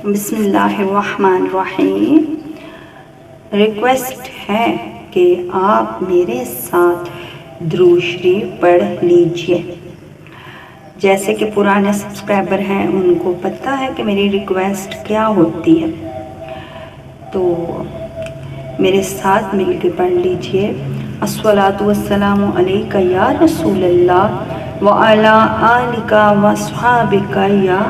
بسم اللہ الرحمن الرحیم۔ ریکویسٹ ہے کہ آپ میرے ساتھ درود شریف پڑھ لیجئے۔ جیسے کہ پرانے سبسکرائبر ہیں ان کو پتہ ہے کہ میری ریکویسٹ کیا ہوتی ہے، تو میرے ساتھ مل کے پڑھ لیجئے۔ الصلاۃ والسلام علیک یا رسول اللہ وعلی آلک واصحابک یا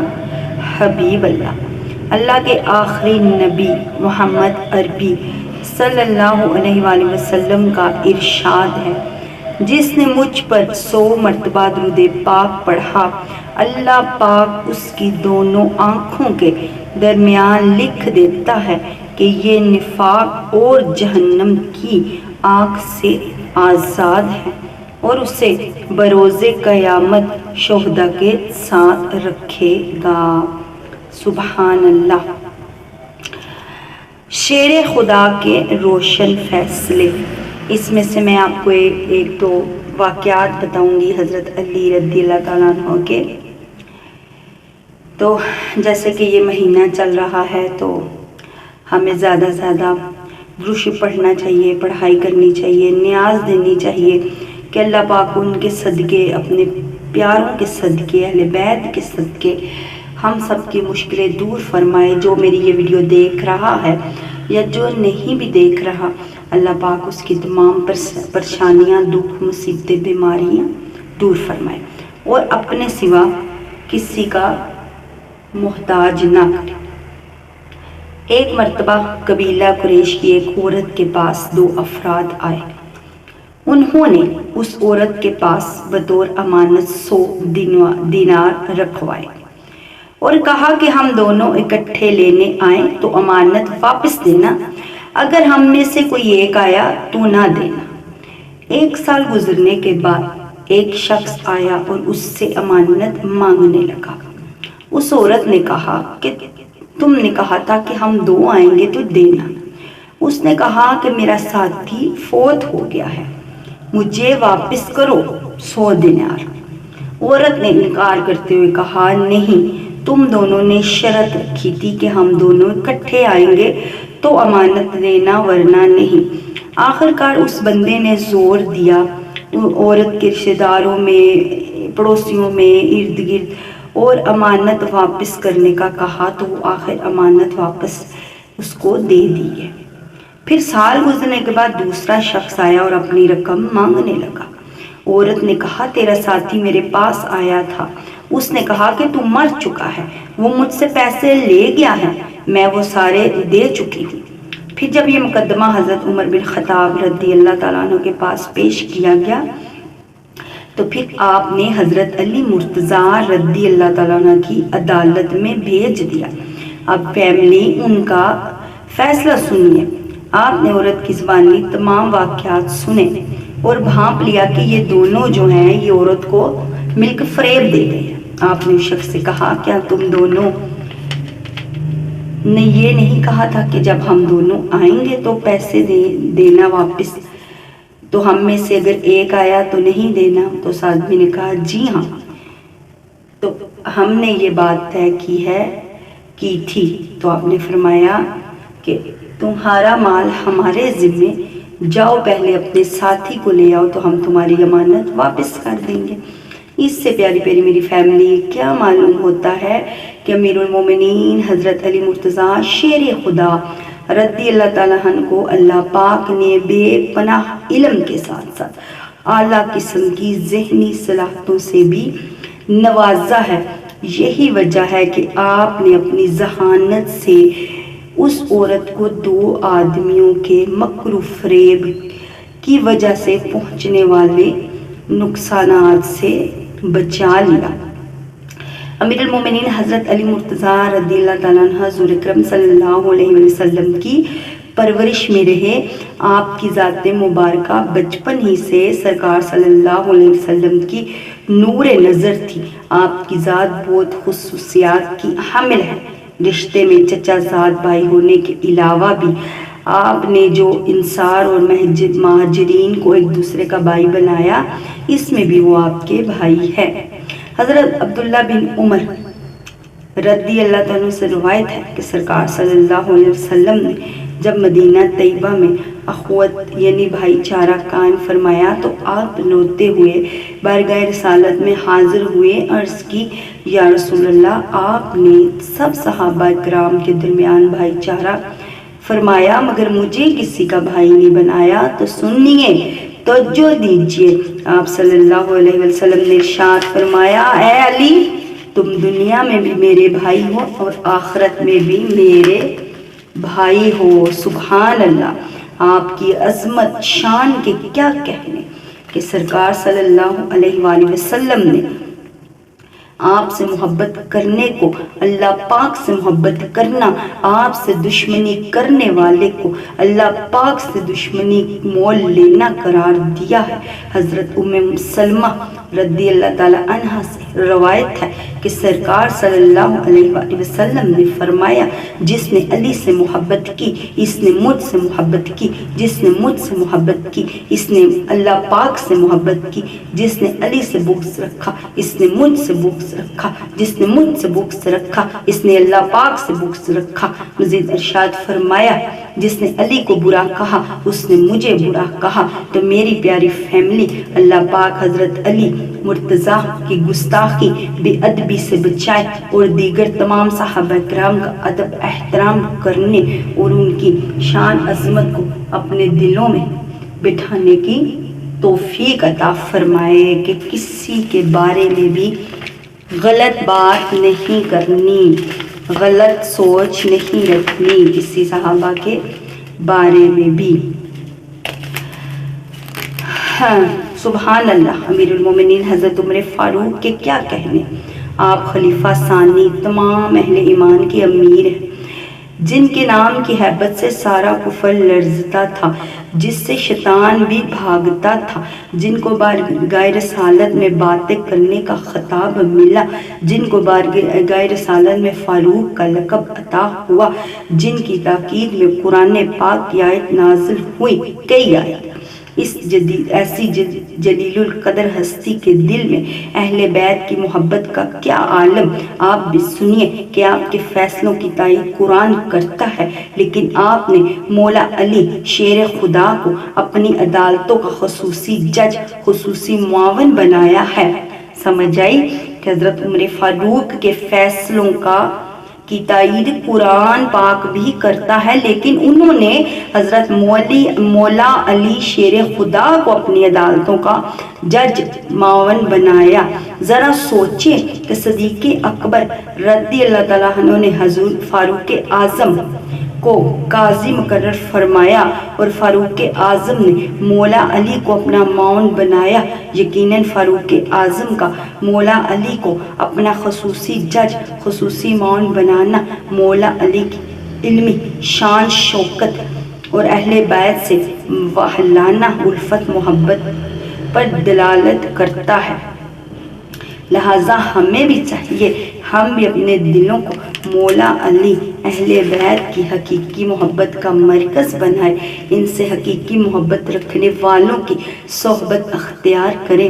حبیب اللہ۔ اللہ کے آخری نبی محمد عربی صلی اللہ علیہ وآلہ وسلم کا ارشاد ہے، جس نے مجھ پر 100 مرتبہ درود پاک پڑھا، اللہ پاک اس کی دونوں آنکھوں کے درمیان لکھ دیتا ہے کہ یہ نفاق اور جہنم کی آگ سے آزاد ہے، اور اسے بروز قیامت شہداء کے ساتھ رکھے گا۔ سبحان اللہ۔ شیر خدا کے روشن فیصلے، اس میں سے میں آپ کو ایک دو واقعات بتاؤں گی حضرت علی رضی اللہ تعالیٰ عنہ کے۔ تو جیسے کہ یہ مہینہ چل رہا ہے تو ہمیں زیادہ سے زیادہ درود پڑھنا چاہیے، پڑھائی کرنی چاہیے، نیاز دینی چاہیے کہ اللہ پاک ان کے صدقے، اپنے پیاروں کے صدقے، اہل بیت کے صدقے ہم سب کی مشکلیں دور فرمائے۔ جو میری یہ ویڈیو دیکھ رہا ہے یا جو نہیں بھی دیکھ رہا، اللہ پاک اس کی تمام پریشانیاں، دکھ، مصیبتیں، بیماریاں دور فرمائے اور اپنے سوا کسی کا محتاج نہ کرے۔ ایک مرتبہ قبیلہ قریش کی ایک عورت کے پاس 2 افراد آئے۔ انہوں نے اس عورت کے پاس بطور امانت 100 دینار رکھوائے اور کہا کہ ہم دونوں اکٹھے لینے آئیں تو امانت واپس دینا، اگر ہم میں سے کوئی ایک آیا تو نہ دینا۔ 1 سال گزرنے کے بعد ایک شخص آیا اور اس سے امانت مانگنے لگا۔ اس عورت نے کہا کہ تم نے کہا تھا کہ ہم 2 آئیں گے تو دینا۔ اس نے کہا کہ میرا ساتھی فوت ہو گیا ہے، مجھے واپس کرو 100 دینار۔ عورت نے انکار کرتے ہوئے کہا نہیں، تم دونوں نے شرط رکھی تھی کہ ہم دونوں اکٹھے آئیں گے تو امانت دینا ورنہ نہیں۔ آخر کار اس بندے نے زور دیا، عورت کے رشتہ داروں میں، پڑوسیوں میں، ارد گرد، اور امانت واپس کرنے کا کہا تو وہ آخر امانت واپس اس کو دے دی ہے۔ پھر سال گزرنے کے بعد دوسرا شخص آیا اور اپنی رقم مانگنے لگا۔ عورت نے کہا تیرا ساتھی میرے پاس آیا تھا، اس نے کہا کہ تو مر چکا ہے، وہ مجھ سے پیسے لے گیا ہے، میں وہ سارے دے چکی ہوں۔ پھر جب یہ مقدمہ حضرت عمر بن خطاب رضی اللہ تعالیٰ عنہ کے پاس پیش کیا گیا تو پھر آپ نے حضرت علی مرتضیٰ رضی اللہ تعالیٰ عنہ کی عدالت میں بھیج دیا۔ اب فیملی ان کا فیصلہ سنیے۔ آپ نے عورت کی زبانی تمام واقعات سنے اور بھانپ لیا کہ یہ دونوں جو ہیں یہ عورت کو مل کر فریب دے گئے ہیں۔ آپ نے اس شخص سے کہا کیا تم دونوں نے یہ نہیں کہا تھا کہ جب ہم دونوں آئیں گے تو پیسے دینا واپس، تو ہم میں سے اگر ایک آیا تو نہیں دینا؟ تو اس آدمی نے کہا جی ہاں، تو ہم نے یہ بات طے کی تھی۔ تو آپ نے فرمایا کہ تمہارا مال ہمارے ذمے، جاؤ پہلے اپنے ساتھی کو لے آؤ تو ہم تمہاری امانت واپس کر دیں گے۔ اس سے پیاری پیاری میری فیملی کیا معلوم ہوتا ہے کہ امیر المومنین حضرت علی مرتضیٰ شیر خدا رضی اللہ تعالیٰ عنہ کو اللہ پاک نے بے پناہ علم کے ساتھ ساتھ اعلیٰ قسم کی ذہنی صلاحیتوں سے بھی نوازا ہے۔ یہی وجہ ہے کہ آپ نے اپنی ذہانت سے اس عورت کو 2 آدمیوں کے مکر و فریب کی وجہ سے پہنچنے والے نقصانات سے بچا لیا۔ امیر المومنین حضرت علی مرتضیٰ رضی اللہ تعالیٰ عنہ حضور اکرم صلی اللہ علیہ وسلم کی پرورش میں رہے۔ آپ کی ذات مبارکہ بچپن ہی سے سرکار صلی اللہ علیہ وسلم کی نور نظر تھی۔ آپ کی ذات بہت خصوصیات کی حامل ہے۔ رشتے میں چچا زاد بھائی ہونے کے علاوہ بھی آپ نے جو انصار اور مہاجرین کو ایک دوسرے کا بھائی بنایا، اس میں بھی وہ آپ کے بھائی ہے۔ حضرت عبداللہ بن عمر رضی اللہ تعالیٰ سے روایت ہے کہ سرکار صلی اللہ علیہ وسلم نے جب مدینہ طیبہ میں اخوت یعنی بھائی چارہ قائم فرمایا تو آپ روتے ہوئے بارگاہ رسالت میں حاضر ہوئے، عرض کی یا رسول اللہ، آپ نے سب صحابہ کرام کے درمیان بھائی چارہ فرمایا مگر مجھے کسی کا بھائی نہیں بنایا، تو سنیے، توجہ دیجئے۔ آپ صلی اللہ علیہ وسلم نے ارشاد فرمایا، اے علی، تم دنیا میں بھی میرے بھائی ہو اور آخرت میں بھی میرے بھائی ہو۔ سبحان اللہ، آپ کی عظمت شان کے کیا کہنے کہ سرکار صلی اللہ علیہ وآلہ وسلم نے آپ سے محبت کرنے کو اللہ پاک سے محبت کرنا، آپ سے دشمنی کرنے والے کو اللہ پاک سے دشمنی مول لینا قرار دیا ہے۔ حضرت ام سلمہ رضی اللہ تعالیٰ عنہ سے روایت ہے کہ سرکار صلی اللہ علیہ وآلہ وسلم نے فرمایا، جس نے علی سے محبت کی اس نے مجھ سے محبت کی، جس نے مجھ سے محبت کی اس نے اللہ پاک سے محبت کی، جس نے علی سے بغض رکھا اس نے مجھ سے بغض رکھا، جس نے مجھ سے بغض رکھا اس نے اللہ پاک سے بغض رکھا۔ مزید ارشاد فرمایا، جس نے علی کو برا کہا اس نے مجھے برا کہا۔ تو میری پیاری فیملی، اللہ پاک حضرت علی مرتضیٰ کی گستاخی بے ادبی سے بچائے اور دیگر تمام صحابہ کرام کا ادب احترام کرنے اور ان کی شان عظمت کو اپنے دلوں میں بٹھانے کی توفیق عطا فرمائے کہ کسی کے بارے میں بھی غلط بات نہیں کرنی، غلط سوچ نہیں رکھنی کسی صحابہ کے بارے میں بھی۔ ہاں، سبحان اللہ، امیر المومنین حضرت عمر فاروق کے کیا کہنے، آپ خلیفہ ثانی تمام اہل ایمان کے امیر ہیں، جن کے نام کی ہیبت سے سارا کفر لرزتا تھا، جس سے شیطان بھی بھاگتا تھا، جن کو بارگاہ رسالت میں باتیں کرنے کا خطاب ملا، جن کو بارگاہ رسالت میں فاروق کا لقب عطا ہوا، جن کی تاکید میں قرآن پاک کی آیت نازل ہوئی، کئی آیت۔ ایسی جلیل القدر ہستی کے دل میں اہل بیت کی محبت کا کیا عالم۔ آپ بھی سنیے کہ آپ کے فیصلوں کی تائید قرآن کرتا ہے، لیکن آپ نے مولا علی شیر خدا کو اپنی عدالتوں کا خصوصی جج، خصوصی معاون بنایا ہے۔ سمجھ آئی کہ حضرت عمر فاروق کے فیصلوں کی تائید قرآن پاک بھی کرتا ہے، لیکن انہوں نے حضرت مولا علی شیر خدا کو اپنی عدالتوں کا جج معاون بنایا۔ ذرا سوچیں کہ صدیق اکبر رضی اللہ تعالیٰ عنہ نے حضور فاروق اعظم کو قاضی مقرر فرمایا اور فاروق اعظم نے مولا علی کو اپنا معاون بنایا۔ یقیناً فاروق اعظم کا مولا علی کو اپنا خصوصی جج، خصوصی معاون بنانا مولا علی کی علمی شان شوکت اور اہل بیت سے واہلانہ الفت محبت پر دلالت کرتا ہے۔ لہٰذا ہمیں بھی چاہیے ہم بھی اپنے دلوں کو مولا علی اہل بیت کی حقیقی محبت کا مرکز بنائے، ان سے حقیقی محبت رکھنے والوں کی صحبت اختیار کریں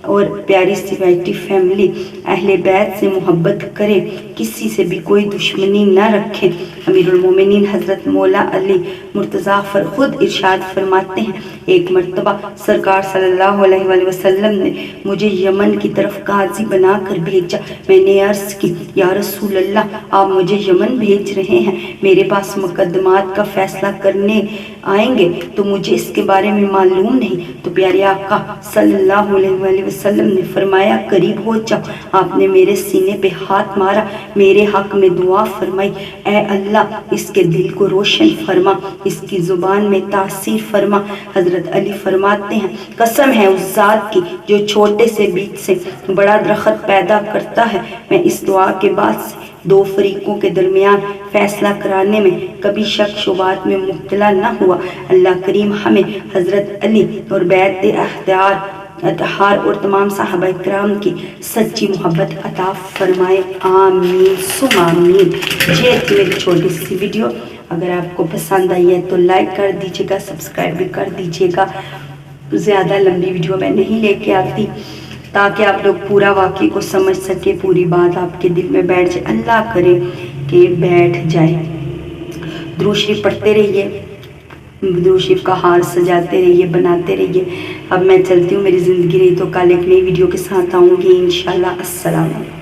اور پیاری سی بیٹی فیملی اہل بیت سے محبت کرے، کسی سے بھی کوئی دشمنی نہ رکھیں۔ امیر المومنین حضرت مولا علی مرتضیٰ خود ارشاد فرماتے ہیں، ایک مرتبہ سرکار صلی اللہ علیہ وآلہ وسلم نے مجھے یمن کی طرف قاضی بنا کر بھیجا۔ میں نے عرض کی، یا رسول اللہ، آپ مجھے یمن بھیج رہے ہیں، میرے پاس مقدمات کا فیصلہ کرنے آئیں گے تو مجھے اس کے بارے میں معلوم نہیں۔ تو پیارے آقا صلی اللہ علیہ وآلہ وسلم نے فرمایا، قریب ہو جاؤ۔ آپ نے میرے سینے پہ ہاتھ مارا، میرے حق میں دعا فرمائی، اے اللہ اس کے دل کو روشن فرما، اس کی زبان میں تاثیر فرما۔ حضرت علی فرماتے ہیں، قسم ہے اس ذات کی جو چھوٹے سے بیج سے بڑا درخت پیدا کرتا ہے، میں اس دعا کے بعد سے دو فریقوں کے درمیان فیصلہ کرانے میں کبھی شک شبہات میں مبتلا نہ ہوا۔ اللہ کریم ہمیں حضرت علی اور بیعت اطہار اور تمام صحابہ کرام کی سچی محبت عطا فرمائے، آمین ثم آمین۔ یہ تھی میری چھوٹی سی ویڈیو، اگر آپ کو پسند آئی ہے تو لائک کر دیجیے گا، سبسکرائب بھی کر دیجیے گا۔ زیادہ لمبی ویڈیو میں نہیں لے کے آتی، تاکہ آپ لوگ پورا واقعے کو سمجھ سکے، پوری بات آپ کے دل میں بیٹھ جائے، اللہ کرے کہ بیٹھ جائے۔ درود شریف پڑھتے رہیے، درود شریف کا ہار سجاتے رہیے، بناتے رہیے۔ اب میں چلتی ہوں، میری زندگی رہی تو کل ایک نئی ویڈیو کے ساتھ آؤں گی انشاءاللہ۔ السلام علیکم۔